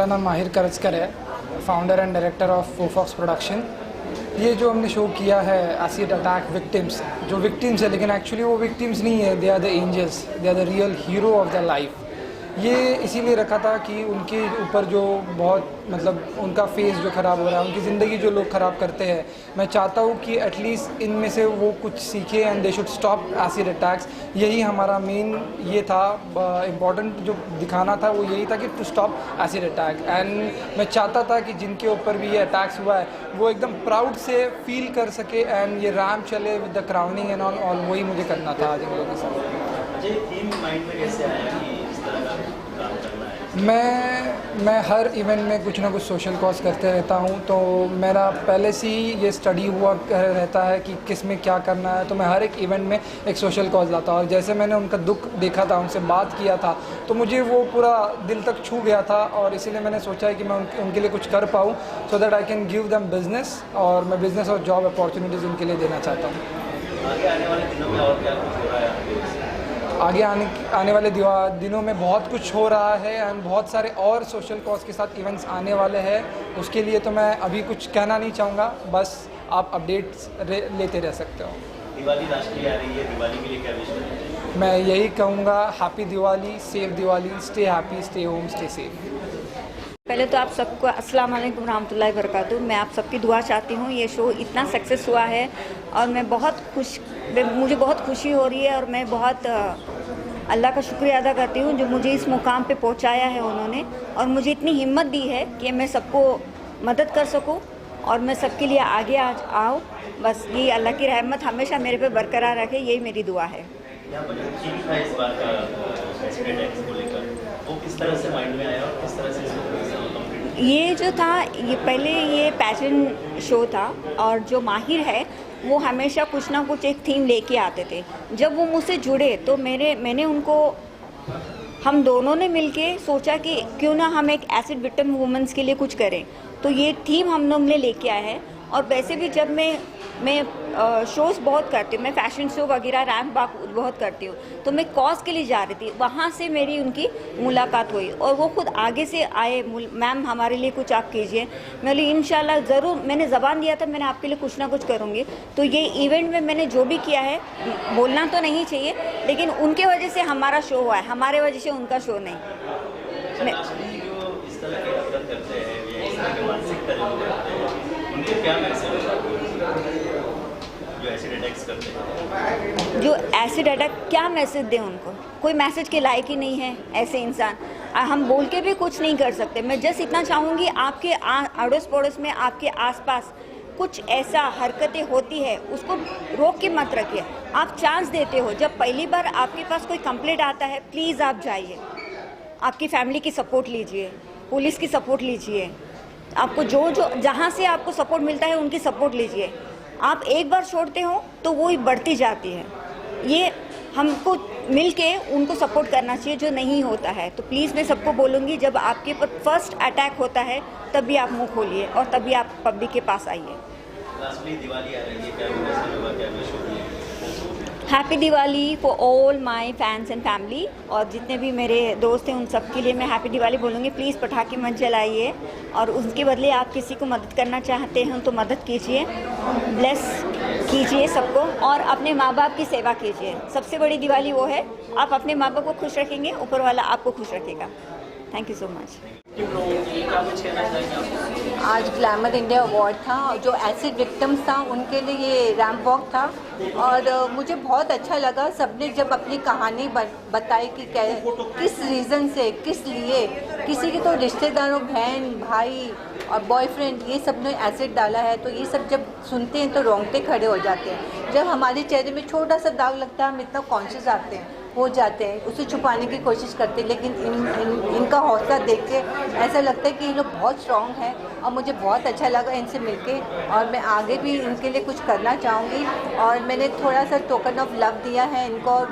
मेरा नाम माहिर करजकर है, फाउंडर एंड डायरेक्टर ऑफ फोफॉक्स प्रोडक्शन। ये जो हमने शो किया है एसिड अटैक विक्टिम्स, जो विक्टिम्स है लेकिन एक्चुअली वो विक्टिम्स नहीं है, they are the angels, they are the real hero of the life. ये इसीलिए रखा था कि उनके ऊपर जो बहुत मतलब उनका फेस जो ख़राब हो रहा है, उनकी ज़िंदगी जो लोग ख़राब करते हैं, मैं चाहता हूँ कि एटलीस्ट इनमें से वो कुछ सीखे and they should stop acid attacks. यही हमारा मेन ये था, इम्पॉर्टेंट जो दिखाना था वो यही था कि to stop acid attack. And मैं चाहता था कि जिनके ऊपर भी ये अटैक्स हुआ है वो एकदम प्राउड से फील कर सके एंड ये रैम्प चले with the crowning and all, वही मुझे करना था आज इन लोगों के साथ। थीम माइंड में कैसे आया कि इस तरह का काम करना है? मैं हर इवेंट में कुछ ना कुछ सोशल कॉज करते रहता हूँ, तो मेरा पहले से ही ये स्टडी हुआ रहता है कि किस में क्या करना है, तो मैं हर एक इवेंट में एक सोशल कॉज लाता हूँ। और जैसे मैंने उनका दुख देखा था, उनसे बात किया था, तो मुझे वो पूरा दिल तक छू गया था और इसीलिए मैंने सोचा है कि मैं उनके लिए कुछ कर पाऊँ, so that I can give them business, और मैं बिज़नेस और जॉब अपॉर्चुनिटीज़ उनके लिए देना चाहता हूँ। आगे आने वाले दिनों में और क्या कुछ हो रहा है? आगे आने वाले दिनों में बहुत कुछ हो रहा है एंड बहुत सारे और सोशल कॉज के साथ इवेंट्स आने वाले हैं। उसके लिए तो मैं अभी कुछ कहना नहीं चाहूँगा, बस आप अपडेट्स लेते रह सकते हो। दिवाली राष्ट्रीय आ रही है, दिवाली के लिए क्या विश करना चाहिए? मैं यही कहूँगा, happy Diwali, safe Diwali, stay happy, stay home, stay safe. पहले तो आप सबको अस्सलाम वालेकुम रहमतुल्लाहि व बरकातुहू। मैं आप सबकी दुआ चाहती हूँ। ये शो इतना सक्सेस हुआ है और मैं बहुत मुझे बहुत खुशी हो रही है और मैं बहुत अल्लाह का शुक्रिया अदा करती हूँ जो मुझे इस मुकाम पे पहुँचाया है उन्होंने, और मुझे इतनी हिम्मत दी है कि मैं सबको मदद कर सकूँ और मैं सबके लिए आगे आऊँ। बस ये अल्लाह की रहमत हमेशा मेरे पे बरकरार रखे, यही मेरी दुआ है। यहाँ पर जो थीम था इस बार का एसिड अटैक्स को लेकर, वो किस तरह से माइंड में आया और किस तरह से इसको कंप्लीट? ये जो था, ये पहले ये पैशन शो था और जो माहिर है वो हमेशा कुछ ना कुछ एक थीम लेके आते थे। जब वो मुझसे जुड़े तो मैंने उनको, हम दोनों ने मिलके सोचा कि क्यों ना हम एक एसिड विक्टिम वुमेंस के लिए कुछ करें, तो ये थीम हम लोग ने लेके आए हैं। और वैसे भी जब मैं शोज़ बहुत करती हूँ, मैं फ़ैशन शो वगैरह रैम्प वॉक बहुत करती हूँ, तो मैं कॉज के लिए जा रही थी, वहाँ से मेरी उनकी मुलाकात हुई और वो खुद आगे से आए, मैम हमारे लिए कुछ आप कीजिए। मैं बोली इंशाल्लाह ज़रूर, मैंने ज़बान दिया था मैंने आपके लिए कुछ ना कुछ करूँगी। तो ये इवेंट में मैंने जो भी किया है, बोलना तो नहीं चाहिए लेकिन उनके वजह से हमारा शो हुआ है, हमारे वजह से उनका शो नहीं। इस तरह के हरकत करते हैं या इस तरह के मानसिकता जो करते हैं, उनके क्या मैसेज जो एसिड अटैक्स करते हैं? जो एसिड अटैक क्या मैसेज दें उनको? कोई मैसेज के लायक ही नहीं है ऐसे इंसान। हम बोल के भी कुछ नहीं कर सकते। मैं जस्ट इतना चाहूँगी, आपके अड़ोस पड़ोस में, आपके आसपास कुछ ऐसा हरकतें होती है उसको रोक के मत रखिए। आप चांस देते हो, जब पहली बार आपके पास कोई कंप्लेंट आता है प्लीज़ आप जाइए, आपकी फैमिली की सपोर्ट लीजिए, पुलिस की सपोर्ट लीजिए, आपको जो जहाँ से आपको सपोर्ट मिलता है उनकी सपोर्ट लीजिए। आप एक बार छोड़ते हो तो वो ही बढ़ती जाती है। ये हमको मिल के उनको सपोर्ट करना चाहिए जो नहीं होता है। तो प्लीज़ मैं सबको बोलूँगी, जब आपके ऊपर फर्स्ट अटैक होता है तभी आप मुँह खोलिए और तभी आप पब्लिक के पास आइए। दिवाली आ रही है, क्या मैसेज होगा, क्या विश होगी? Happy Diwali for all my fans and family, और जितने भी मेरे दोस्त हैं उन सब के लिए मैं हैप्पी दिवाली बोलूँगी। प्लीज़ पटाखे मत जलाइए और उसके बदले आप किसी को मदद करना चाहते हैं तो मदद कीजिए, ब्लेस कीजिए सबको और अपने माँ बाप की सेवा कीजिए। सबसे बड़ी दिवाली वो है, आप अपने माँ बाप को खुश रखेंगे, ऊपर वाला आपको खुश रखेगा। Thank you so much. आज ग्लैमर इंडिया अवार्ड था, जो एसिड विक्टिम्स था उनके लिए ये रैम्प वॉक था और मुझे बहुत अच्छा लगा। सबने जब अपनी कहानी बताई कि किस रीज़न से, किस लिए, किसी के तो रिश्तेदारों, बहन भाई और बॉयफ्रेंड, ये सब ने एसिड डाला है, तो ये सब जब सुनते हैं तो रोंगटे खड़े हो जाते हैं। जब हमारे चेहरे में छोटा सा दाग लगता है हम इतना कॉन्शियस हो जाते हैं, उसे छुपाने की कोशिश करते हैं, लेकिन इनका हौसला देख के ऐसा लगता है कि ये लोग बहुत स्ट्रॉन्ग हैं और मुझे बहुत अच्छा लगा इनसे मिलके और मैं आगे भी इनके लिए कुछ करना चाहूँगी। और मैंने थोड़ा सा टोकन ऑफ लव दिया है इनको और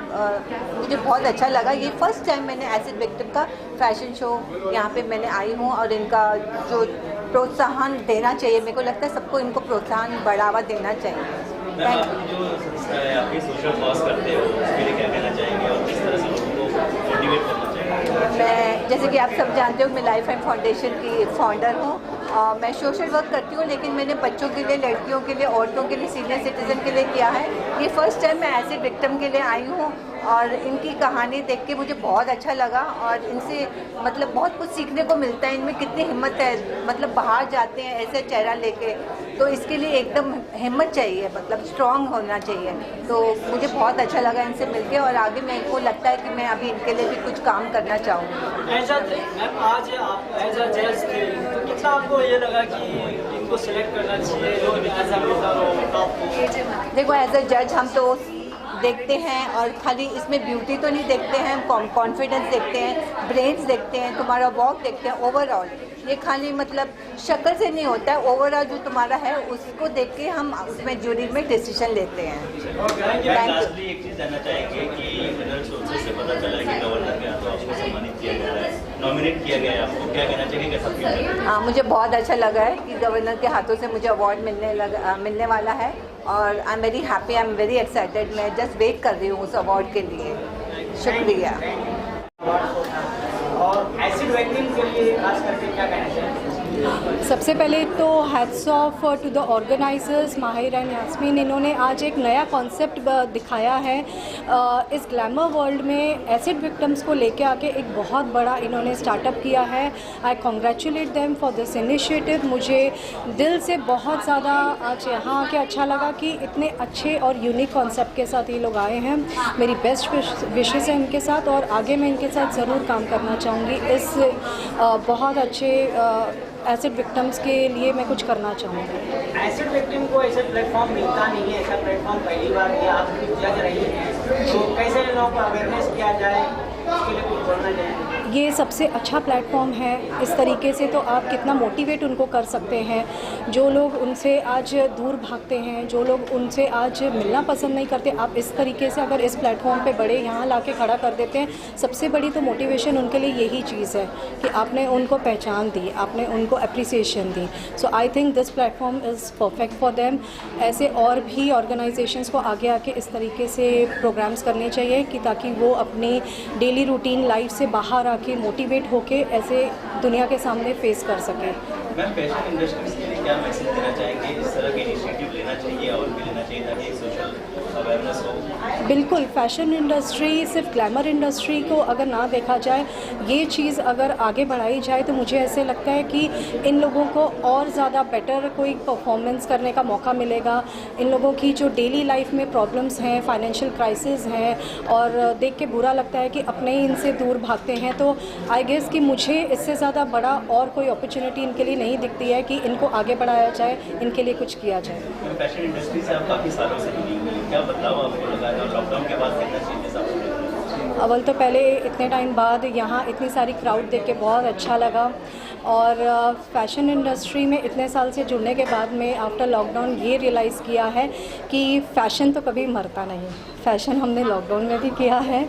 मुझे बहुत अच्छा लगा। ये फर्स्ट टाइम मैंने एसिड विक्टिम का फैशन शो यहाँ पे मैंने आई हूँ और इनका जो प्रोत्साहन देना चाहिए, मेरे को लगता है सबको इनको प्रोत्साहन बढ़ावा देना चाहिए। Thank you. आप सोशल कॉज करते हो, उसके लिए क्या कहना चाहेंगे और किस तरह से लोगों को मोटिवेट करना चाहिए? मैं जैसे कि आप सब जानते हो मैं लाइफ एंड फाउंडेशन की फाउंडर हूँ। मैं सोशल वर्क करती हूँ, लेकिन मैंने बच्चों के लिए, लड़कियों के लिए, औरतों के लिए, सीनियर सिटीज़न के लिए किया है। ये फर्स्ट टाइम मैं एसिड विक्टिम के लिए आई हूँ और इनकी कहानी देख के मुझे बहुत अच्छा लगा और इनसे मतलब बहुत कुछ सीखने को मिलता है। इनमें कितनी हिम्मत है, मतलब बाहर जाते हैं ऐसे चेहरा लेके, तो इसके लिए एकदम हिम्मत चाहिए, मतलब स्ट्रांग होना चाहिए। तो मुझे बहुत अच्छा लगा इनसे मिलके और आगे मेरे को लगता है कि मैं अभी इनके लिए भी कुछ काम करना चाहूँगी। आज आप एज अ जज थे, तो कितना आपको ये लगा कि इनको सिलेक्ट करना चाहिए जो एज अ विनर हो आपको? देखो एज अ जज हम तो देखते हैं और खाली इसमें ब्यूटी तो नहीं देखते हैं, हम कॉन्फिडेंस देखते हैं, ब्रेन्स देखते हैं, तुम्हारा वॉक देखते हैं, ओवरऑल। ये खाली मतलब शक्ल से नहीं होता है, ओवरऑल जो तुम्हारा है उसको देख के हम उसमें जूरी में डिसीजन लेते हैं। लास्टली एक चीज़ जानना चाहेंगे कि जनरल सोर्सेज से पता चला है कि गवर्नर के हाथों आपको सम्मानित किया गया है, नॉमिनेट किया गया है, आपको क्या कहना चाहिए, कैसा फील कर रहे हैं? हाँ, मुझे बहुत अच्छा लगा है कि गवर्नर के हाथों से मुझे अवार्ड मिलने वाला है और आई am very happy, I am very excited. मैं जस्ट वेट कर रही हूँ उस अवार्ड के लिए। शुक्रिया। और एसिड विक्टिम के लिए खास करके क्या कहना चाहिए? सबसे पहले तो hats off to the organisers Mahir and Yasmeen. इन्होंने आज एक नया कॉन्सेप्ट दिखाया है इस ग्लैमर वर्ल्ड में। एसिड विक्टिम्स को लेके आके एक बहुत बड़ा इन्होंने स्टार्टअप किया है। I congratulate them for this initiative. मुझे दिल से बहुत ज़्यादा आज यहाँ आके अच्छा लगा कि इतने अच्छे और यूनिक कॉन्सेप्ट के साथ ये लोग आए हैं। मेरी बेस्ट विशेज़ हैं इनके साथ और आगे मैं इनके साथ ज़रूर काम करना चाहूँगी। इस बहुत अच्छे एसिड विक्टिम्स के लिए मैं कुछ करना चाहूँगी। एसिड विक्टिम को ऐसे प्लेटफॉर्म मिलता नहीं है, ऐसा प्लेटफॉर्म पहली बार ये आप जज रही हैं, तो कैसे लोगों को अवेयरनेस किया जाए, उसके लिए कुछ बोलना चाहिए? ये सबसे अच्छा प्लेटफॉर्म है। इस तरीके से तो आप कितना मोटिवेट उनको कर सकते हैं। जो लोग उनसे आज दूर भागते हैं, जो लोग उनसे आज मिलना पसंद नहीं करते, आप इस तरीके से अगर इस प्लेटफॉर्म पे बड़े यहाँ ला के खड़ा कर देते हैं, सबसे बड़ी तो मोटिवेशन उनके लिए यही चीज़ है कि आपने उनको पहचान दी, आपने उनको appreciation the. So I think this platform is perfect for them. ऐसे और भी ऑर्गेनाइजेशंस को आगे आके इस तरीके से प्रोग्राम्स करने चाहिए कि ताकि वो अपनी डेली रूटीन लाइफ से बाहर आके मोटिवेट होके ऐसे दुनिया के सामने फेस कर सकें। मैम, फैशन इंडस्ट्रीज के लिए क्या मैसेज देना चाहेंगे? इस तरह के इनिशिएटिव लेना चाहिए और भी लेना चाहिए ताकि सोशल अवेयरनेस हो? बिल्कुल, फैशन इंडस्ट्री सिर्फ ग्लैमर इंडस्ट्री को अगर ना देखा जाए, ये चीज़ अगर आगे बढ़ाई जाए तो मुझे ऐसे लगता है कि इन लोगों को और ज़्यादा बेटर कोई परफॉर्मेंस करने का मौका मिलेगा। इन लोगों की जो डेली लाइफ में प्रॉब्लम्स हैं, फाइनेंशियल क्राइसिस हैं और देख के बुरा लगता है कि अपने ही इनसे दूर भागते हैं, तो आई गेस कि मुझे इससे ज़्यादा बड़ा और कोई अपॉर्चुनिटी इनके लिए नहीं दिखती है कि इनको आगे बढ़ाया जाए, इनके लिए कुछ किया जाए। फैशन इंडस्ट्री से आप काफ़ी सालों से जुड़ी हुई हैं, क्या बदलाव आपको लगा है और लॉकडाउन के बाद कितना चेंजेस आपको लगा? अव्वल तो पहले इतने टाइम बाद यहाँ इतनी सारी क्राउड देख के बहुत अच्छा लगा और फैशन इंडस्ट्री में इतने साल से जुड़ने के बाद में आफ्टर लॉकडाउन ये रियलाइज़ किया है कि फ़ैशन तो कभी मरता नहीं। फ़ैशन हमने लॉकडाउन में भी किया है,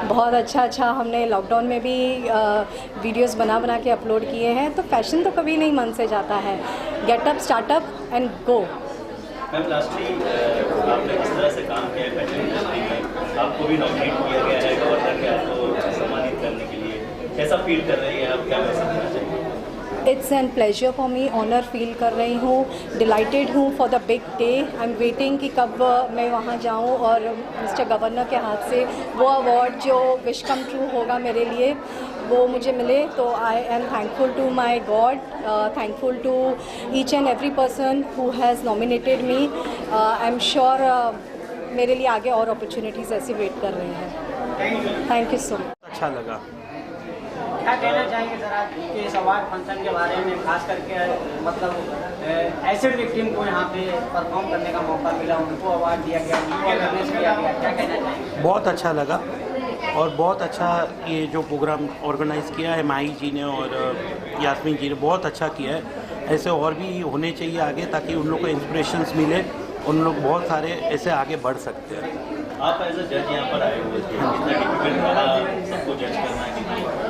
बहुत अच्छा हमने लॉकडाउन में भी वीडियोस बना के अपलोड किए हैं। तो फ़ैशन तो कभी नहीं मन से जाता है। Get up, startup and go. Ma'am, lastly आपने किस तरह से काम किया है फैशन इंडस्ट्री में? आपको भी नॉमिनेट किया गया है गवर्नर के आपको सम्मानित करने के लिए, कैसा फील कर रही है आप, क्या मैसेज देना चाहिए? It's an pleasure for me, honour feel कर रही हूँ, डिलाइटेड हूँ for the big day. I am waiting कि कब मैं वहाँ जाऊँ और मिस्टर गवर्नर के हाथ से वो अवार्ड जो विश कम ट्रू होगा मेरे लिए वो मुझे मिले। तो I am thankful to my God, thankful to each and every person who has nominated me. I am sure मेरे लिए आगे और अपॉर्चुनिटीज़ ऐसी वेट कर रही हैं। Thank you so much. अच्छा लगा। क्या कहना चाहेंगे सर कि इस अवार्ड फंक्शन के बारे में, खास करके मतलब एसिड विक्टिम को यहाँ पे परफॉर्म करने का मौका मिला, उनको अवार्ड दिया गया, उनको अवेयरनेस किया गया, क्या कहना चाहेंगे? बहुत अच्छा लगा और बहुत अच्छा ये जो प्रोग्राम ऑर्गेनाइज़ किया है माही जी ने और यास्मीन जी ने बहुत अच्छा किया है। ऐसे और भी होने चाहिए आगे ताकि उन लोग को इंस्पिरेशंस मिले, उन लोग बहुत सारे ऐसे आगे बढ़ सकते हैं। आप एज अ जज यहाँ पर आए हुए थे, कितना डिफिकल्ट रहा सबको जज करना कि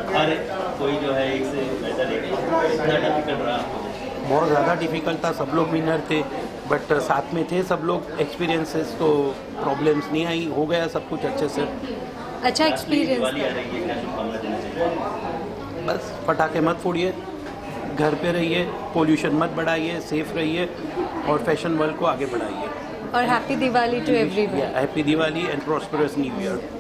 हर कोई जो है एक से बेहतर एक, इतना डिफिकल्ट रहा आपको? बहुत ज़्यादा डिफ़िकल्ट था। सब लोग विनर थे बट साथ में थे सब लोग, एक्सपीरियंसेस तो प्रॉब्लम्स नहीं आई, हो गया सब कुछ अच्छे से। अच्छा एक्सपीरियंस दिवाली आ रही है, क्या शुभकामना देना चाहिए? बस पटाखे मत फोड़िए, घर पे रहिए, पोल्यूशन मत बढ़ाइए, सेफ रहिए और फैशन वर्ल्ड को आगे बढ़ाइए। और happy Diwali to everyone. Happy Diwali and prosperous new year.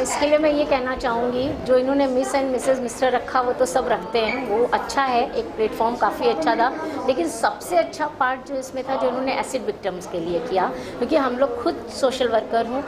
इसके लिए मैं ये कहना चाहूँगी, जो इन्होंने मिस एंड मिसेस मिस्टर रखा वो तो सब रखते हैं, वो अच्छा है, एक प्लेटफॉर्म काफ़ी अच्छा था। लेकिन सबसे अच्छा पार्ट जो इसमें था, जो इन्होंने एसिड विक्टिम्स के लिए किया, क्योंकि हम लोग खुद सोशल वर्कर हूँ,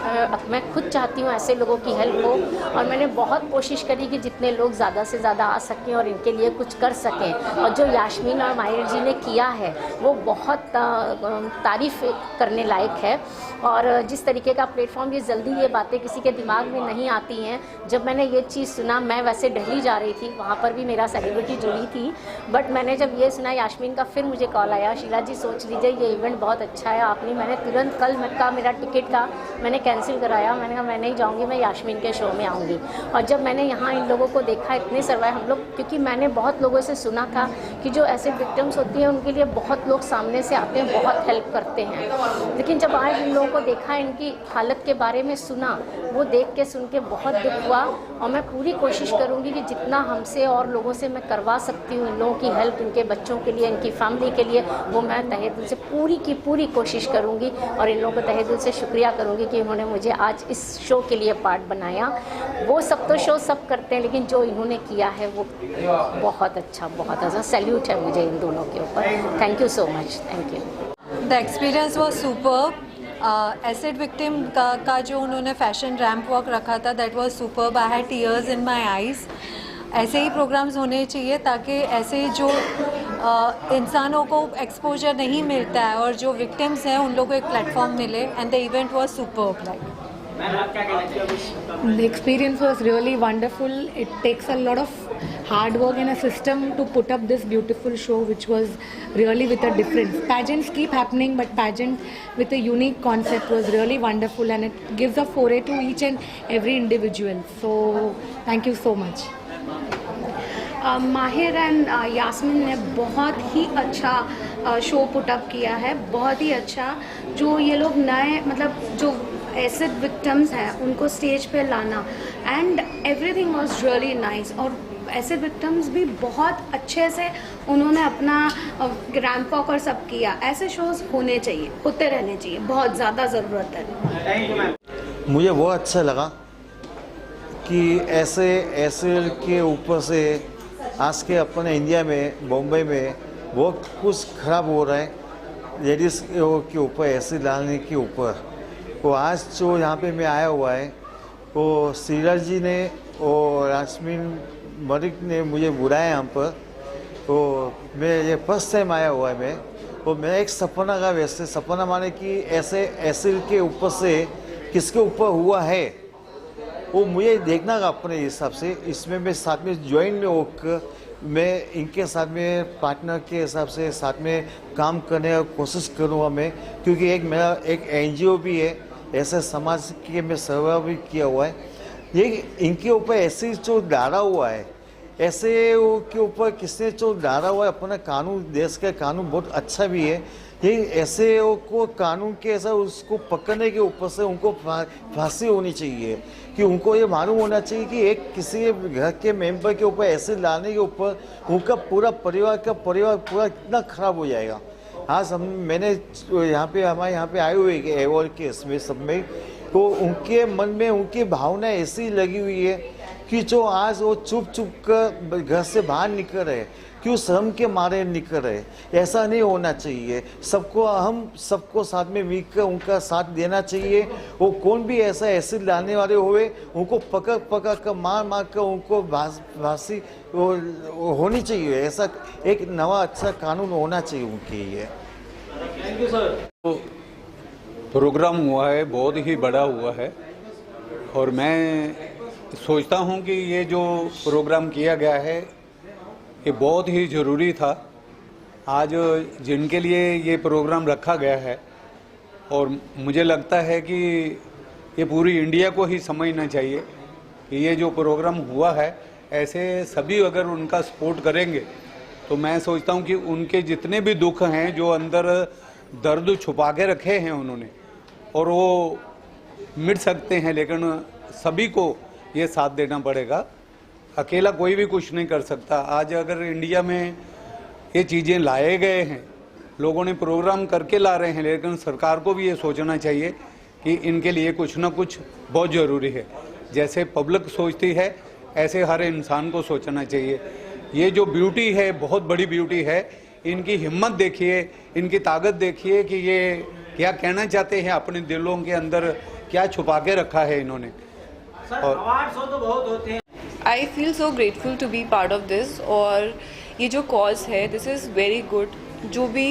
मैं खुद चाहती हूँ ऐसे लोगों की हेल्प हो, और मैंने बहुत कोशिश करी कि जितने लोग ज़्यादा से ज़्यादा आ सकें और इनके लिए कुछ कर सकें। और जो यास्मीन और माहिर जी ने किया है वो बहुत तारीफ़ करने लायक है। और जिस तरीके का प्लेटफॉर्म, ये जल्दी ये बातें किसी के दिमाग में नहीं आती हैं। जब मैंने ये चीज़ सुना, मैं वैसे दिल्ली जा रही थी, वहाँ पर भी मेरा सेलिब्रिटी जुड़ी थी, बट मैंने जब ये सुना यास्मीन का, फिर मुझे कॉल आया, शीला जी सोच लीजिए ये इवेंट बहुत अच्छा है आपने। मैंने तुरंत कल का मेरा टिकट का मैंने कैंसिल कराया, मैंने कहा मैं नहीं जाऊँगी, मैं यास्मीन के शो में आऊँगी। और जब मैंने यहाँ इन लोगों को देखा, इतने सर्वाइव हम लोग, क्योंकि मैंने बहुत लोगों से सुना था कि जो ऐसे विक्टिम्स होती हैं उनके लिए बहुत लोग सामने से आते हैं, बहुत हेल्प करते हैं। लेकिन जब आज इन लोगों को देखा, इनकी हालत के बारे में सुना, वो देख के सुन के बहुत दुख हुआ। और मैं पूरी कोशिश करूंगी कि जितना हमसे और लोगों से मैं करवा सकती हूँ इन लोगों की हेल्प, इनके बच्चों के लिए, इनकी फैमिली के लिए, वो मैं तहे दिल से पूरी की पूरी कोशिश करूंगी। और इन लोगों को तहे दिल से शुक्रिया करूंगी कि उन्होंने मुझे आज इस शो के लिए पार्ट बनाया। वो सब तो शो सब करते हैं, लेकिन जो इन्होंने किया है वो बहुत अच्छा सैल्यूट है मुझे इन दोनों के ऊपर। Thank you so much, thank you. The experience was superb. Acid victim का जो उन्होंने फैशन रैम्प वॉक रखा था, that was superb. I had tears in my eyes. ऐसे ही प्रोग्राम्स होने चाहिए ताकि ऐसे जो इंसानों को एक्सपोजर नहीं मिलता है और जो विक्टिम्स हैं उन लोगों को एक प्लेटफॉर्म मिले। And the event was superb. Like The experience was really wonderful. It takes a lot of hard work and a system to put up this beautiful show, which was really with a difference. Pageants keep happening, but pageant with a unique concept was really wonderful, and it gives a foray to each and every individual. So thank you so much. माहिर and Yasmin ने बहुत ही अच्छा show put up किया है, बहुत ही अच्छा। जो ये लोग नए, मतलब जो एसिड विक्टिम्स हैं उनको स्टेज पे लाना, and everything was really nice. और एसिड विक्टिम्स भी बहुत अच्छे से उन्होंने अपना रैम्प वॉक और सब किया। ऐसे शोज होने चाहिए, होते रहने चाहिए, बहुत ज़्यादा ज़रूरत है। मुझे बहुत अच्छा लगा कि ऐसे एसिड के ऊपर से आज के अपने इंडिया में, बॉम्बे में बहुत कुछ खराब हो रहा है लेडीज़ के ऊपर एसिड डालने के ऊपर। वो आज जो यहाँ पे मैं आया हुआ है, वो शीला जी ने और यास्मीन मलिक ने मुझे बुलाया यहाँ पर। तो मैं ये फर्स्ट टाइम आया हुआ है मैं, तो मेरा एक सपना का, वैसे सपना माने कि ऐसे एसिड के ऊपर से किसके ऊपर हुआ है वो मुझे देखना का अपने हिसाब से। इसमें मैं साथ में ज्वाइन में होकर मैं इनके साथ में पार्टनर के हिसाब से साथ में काम करने का कोशिश करूँगा मैं, क्योंकि एक मेरा एक NGO भी है, ऐसे समाज के मैं सेवा भी किया हुआ है। ये इनके ऊपर ऐसे जो डाला हुआ है, ऐसे के ऊपर किसने जो डाला हुआ है, अपना कानून, देश का कानून बहुत अच्छा भी है। ये ऐसे को कानून के ऐसा उसको पकड़ने के ऊपर से उनको फांसी होनी चाहिए, कि उनको ये मालूम होना चाहिए कि एक किसी घर के मेंबर के ऊपर ऐसे लाने के ऊपर उनका पूरा परिवार पूरा कितना खराब हो जाएगा। आज मैंने यहाँ पे हमारे यहाँ पे आए हुए अवॉर्ड के इसमें सब में, तो उनके मन में उनकी भावना ऐसी लगी हुई है कि जो आज वो चुप कर घर से बाहर निकल रहे, क्यों शर्म के मारे निकल रहे। ऐसा नहीं होना चाहिए। सबको साथ में मिलकर उनका साथ देना चाहिए। वो कौन भी ऐसा एसिड लाने वाले हुए, उनको पकड़ कर मार कर उनको फांसी होनी चाहिए। ऐसा एक नवा अच्छा कानून होना चाहिए उनके लिए। Thank you sir. प्रोग्राम हुआ है, बहुत ही बड़ा हुआ है, और मैं सोचता हूं कि ये जो प्रोग्राम किया गया है ये बहुत ही ज़रूरी था। आज जिनके लिए ये प्रोग्राम रखा गया है, और मुझे लगता है कि ये पूरी इंडिया को ही समझना चाहिए कि ये जो प्रोग्राम हुआ है, ऐसे सभी अगर उनका सपोर्ट करेंगे तो मैं सोचता हूँ कि उनके जितने भी दुख हैं, जो अंदर दर्द छुपा के रखे हैं उन्होंने, और वो मिट सकते हैं। लेकिन सभी को ये साथ देना पड़ेगा। अकेला कोई भी कुछ नहीं कर सकता। आज अगर इंडिया में ये चीज़ें लाए गए हैं, लोगों ने प्रोग्राम करके ला रहे हैं, लेकिन सरकार को भी ये सोचना चाहिए कि इनके लिए कुछ ना कुछ बहुत ज़रूरी है। जैसे पब्लिक सोचती है ऐसे हर इंसान को सोचना चाहिए। ये जो ब्यूटी है बहुत बड़ी ब्यूटी है। इनकी हिम्मत देखिए, इनकी ताकत देखिए कि ये क्या कहना चाहते हैं, अपने दिलों के अंदर क्या छुपा के रखा है इन्होंने। सर अवार्ड्स हो तो बहुत होते हैं। I feel so grateful to be part of this. और ये जो कॉज है दिस इज़ वेरी गुड। जो भी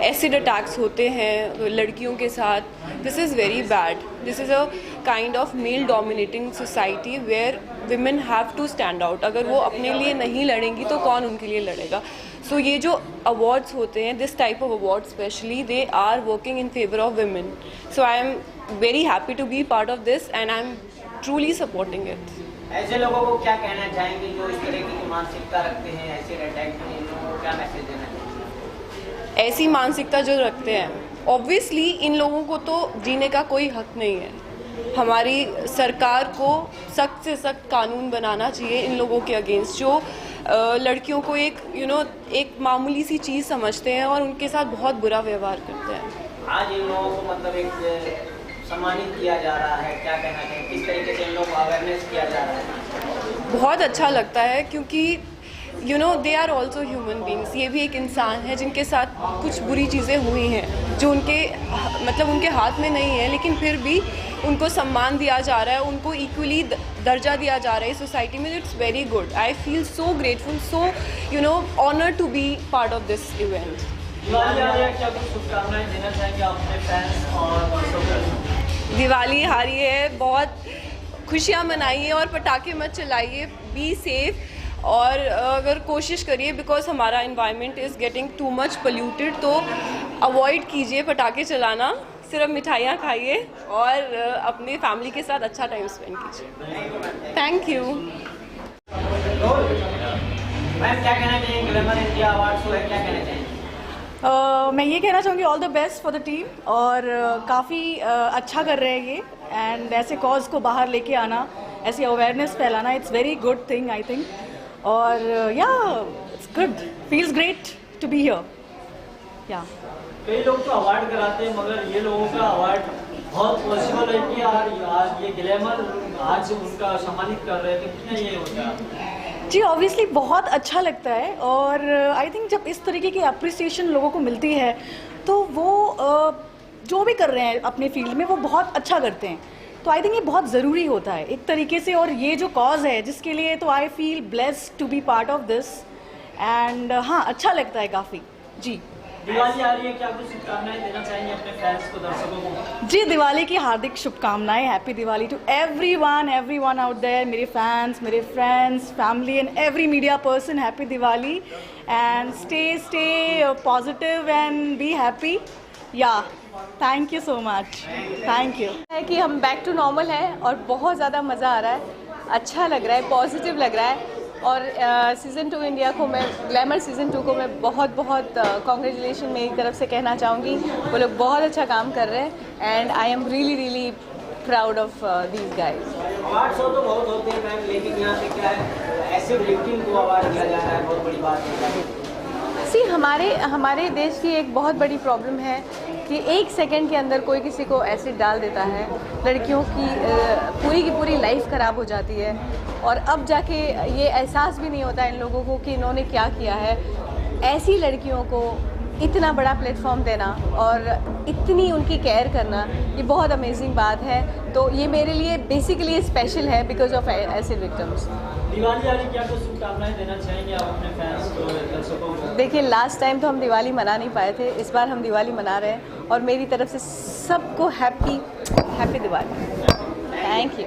एसिड अटैक्स होते हैं लड़कियों के साथ, this is very bad. This is a kind of male dominating society where women have to stand out. अगर वो अपने लिए नहीं लड़ेंगी तो कौन उनके लिए लड़ेगा। सो ये जो अवार्ड्स होते हैं, this type of award specially, they are working in favour of women. So I am very happy to be part of this and I am truly supporting it. ऐसे लोगों को क्या कहना चाहेंगे जो इस तरह की मानसिकता रखते हैं, ऐसे अटैक में, इन लोगों को क्या मैसेज देना चाहिए? ऐसी मानसिकता जो रखते हैं, ऑब्वियसली इन लोगों को तो जीने का कोई हक नहीं है। हमारी सरकार को सख्त से सख्त कानून बनाना चाहिए इन लोगों के अगेंस्ट जो लड़कियों को एक एक मामूली सी चीज़ समझते हैं और उनके साथ बहुत बुरा व्यवहार करते हैं। आज इन लोगों को मतलब एक सम्मानित किया जा रहा है, क्या कहना चाहिए, किस तरीके से इन लोगों को अवेयरनेस किया जा रहा है? बहुत अच्छा लगता है क्योंकि they are also human beings. ये भी एक इंसान है जिनके साथ कुछ बुरी चीज़ें हुई हैं जो उनके हाथ में नहीं है, लेकिन फिर भी उनको सम्मान दिया जा रहा है, उनको इक्वली दर्जा दिया जा रहा है सोसाइटी में। It's very good. I feel so grateful, so honour to be part of this event. Diwali आ रही है, क्या कुछ शुभकामनाएं देना चाहेंगे अपने फैंस और दर्शकों को? दिवाली आ रही है, बहुत खुशियाँ मनाइए और पटाखे मत चलाइए। बी सेफ और अगर कोशिश करिए, बिकॉज हमारा environment is getting too much polluted, तो अवॉइड कीजिए पटाखे चलाना, सिर्फ मिठाइयाँ खाइए और अपने फैमिली के साथ अच्छा टाइम स्पेंड कीजिए। Thank you. मैम क्या कहना चाहिए, ग्लैमर इंडिया अवार्ड शो है, क्या कहना चाहिए? मैं ये कहना चाहूँगी all the best for the team. और काफ़ी अच्छा कर रहे हैं ये, एंड ऐसे कॉज को बाहर लेके आना, ऐसी अवेयरनेस फैलाना, it's very good thing I think. और या it's good, feels great to be here. या कई लोग तो अवार्ड कराते हैं, मगर ये लोगों का अवार्ड बहुत पॉसिबल है कि आज ये ग्लैमर आज उनका सम्मानित कर रहे हैं, तो कितना ये होता है? जी ऑब्वियसली बहुत अच्छा लगता है। और आई थिंक जब इस तरीके की अप्रिसिएशन लोगों को मिलती है तो वो जो भी कर रहे हैं अपने फील्ड में वो बहुत अच्छा करते हैं। तो आई थिंक ये बहुत ज़रूरी होता है एक तरीके से। और ये जो कॉज है जिसके लिए, तो I feel blessed to be part of this. And हाँ, अच्छा लगता है काफ़ी। जी दिवाली आ रही है, क्या कुछ शुभकामनाएं देना चाहेंगे अपने फैंस को, दर्शकों को? जी दिवाली की हार्दिक शुभकामनाएं। Happy Diwali to everyone out there, मेरे फैंस, मेरे friends, family and every media person. Happy Diwali and stay positive and be happy. Yeah thank you so much. Thank you. है कि हम बैक टू नॉर्मल है और बहुत ज़्यादा मज़ा आ रहा है, अच्छा लग रहा है, पॉजिटिव लग रहा है। और सीज़न 2 इंडिया को मैं, ग्लैमर सीज़न 2 को मैं बहुत कॉन्ग्रेचुलेशन मेरी तरफ से कहना चाहूँगी। वो लोग बहुत अच्छा काम कर रहे हैं and I am really proud of these guys. Award show तो बहुत होते हैं मैम, लेकिन यहाँ पे क्या है, ऐसे विक्टिम को अवार्ड दिया जा रहा है, बहुत बड़ी बात है। सी हमारे देश की एक बहुत बड़ी प्रॉब्लम है कि 1 सेकंड के अंदर कोई किसी को एसिड डाल देता है, लड़कियों की पूरी लाइफ ख़राब हो जाती है। और अब जाके ये एहसास भी नहीं होता इन लोगों को कि इन्होंने क्या किया है। ऐसी लड़कियों को इतना बड़ा प्लेटफॉर्म देना और इतनी उनकी केयर करना, ये बहुत अमेजिंग बात है। तो ये मेरे लिए बेसिकली स्पेशल है because of acid victims. Diwali आ रही, क्या कुछ शुभकामनाएं देना चाहेंगे आप अपने फैंस को, दर्शकों को? देखिए लास्ट टाइम तो हम दिवाली मना नहीं पाए थे, इस बार हम दिवाली मना रहे हैं और मेरी तरफ से सबको हैप्पी दिवाली। Thank you.